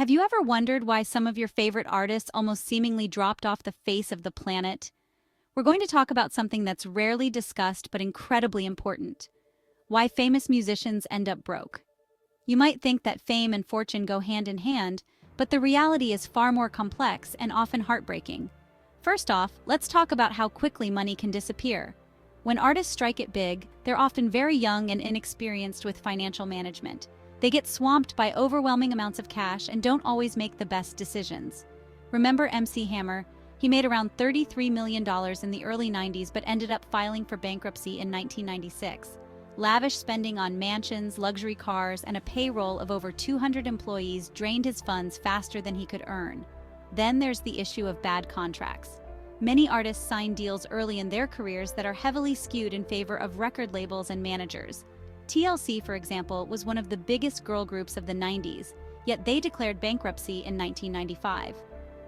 Have you ever wondered why some of your favorite artists almost seemingly dropped off the face of the planet? We're going to talk about something that's rarely discussed but incredibly important: why famous musicians end up broke. You might think that fame and fortune go hand in hand, but the reality is far more complex and often heartbreaking. First off, let's talk about how quickly money can disappear. When artists strike it big, they're often very young and inexperienced with financial management. They get swamped by overwhelming amounts of cash and don't always make the best decisions. Remember MC Hammer? He made around $33 million in the early 90s but ended up filing for bankruptcy in 1996. Lavish spending on mansions, luxury cars, and a payroll of over 200 employees drained his funds faster than he could earn. Then there's the issue of bad contracts. Many artists sign deals early in their careers that are heavily skewed in favor of record labels and managers. TLC, for example, was one of the biggest girl groups of the 90s, yet they declared bankruptcy in 1995.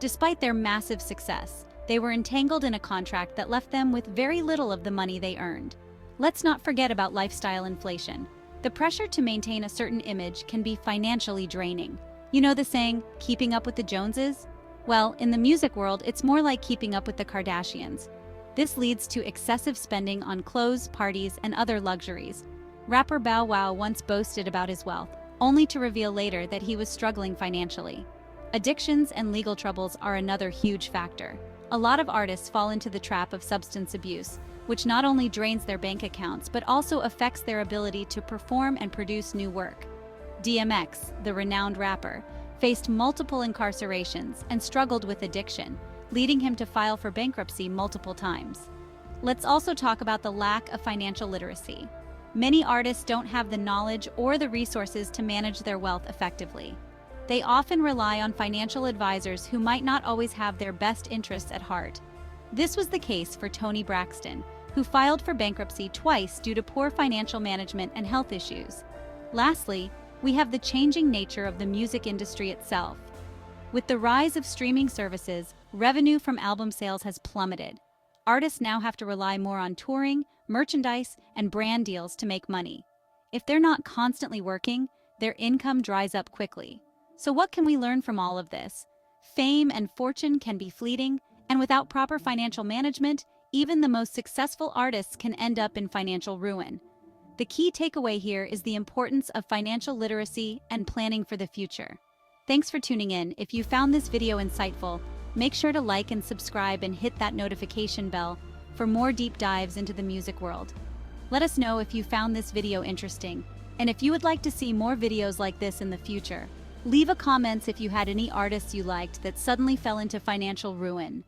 Despite their massive success, they were entangled in a contract that left them with very little of the money they earned. Let's not forget about lifestyle inflation. The pressure to maintain a certain image can be financially draining. You know the saying, keeping up with the Joneses? Well, in the music world, it's more like keeping up with the Kardashians. This leads to excessive spending on clothes, parties, and other luxuries. Rapper Bow Wow once boasted about his wealth, only to reveal later that he was struggling financially. Addictions and legal troubles are another huge factor. A lot of artists fall into the trap of substance abuse, which not only drains their bank accounts but also affects their ability to perform and produce new work. DMX, the renowned rapper, faced multiple incarcerations and struggled with addiction, leading him to file for bankruptcy multiple times. Let's also talk about the lack of financial literacy. Many artists don't have the knowledge or the resources to manage their wealth effectively. They often rely on financial advisors who might not always have their best interests at heart. This was the case for Toni Braxton, who filed for bankruptcy twice due to poor financial management and health issues. Lastly, we have the changing nature of the music industry itself. With the rise of streaming services, revenue from album sales has plummeted. Artists now have to rely more on touring, merchandise, and brand deals to make money. If they're not constantly working, their income dries up quickly. So what can we learn from all of this? Fame and fortune can be fleeting, and without proper financial management, even the most successful artists can end up in financial ruin. The key takeaway here is the importance of financial literacy and planning for the future. Thanks for tuning in. If you found this video insightful, make sure to like and subscribe and hit that notification bell for more deep dives into the music world. Let us know if you found this video interesting, and if you would like to see more videos like this in the future. Leave a comment if you had any artists you liked that suddenly fell into financial ruin.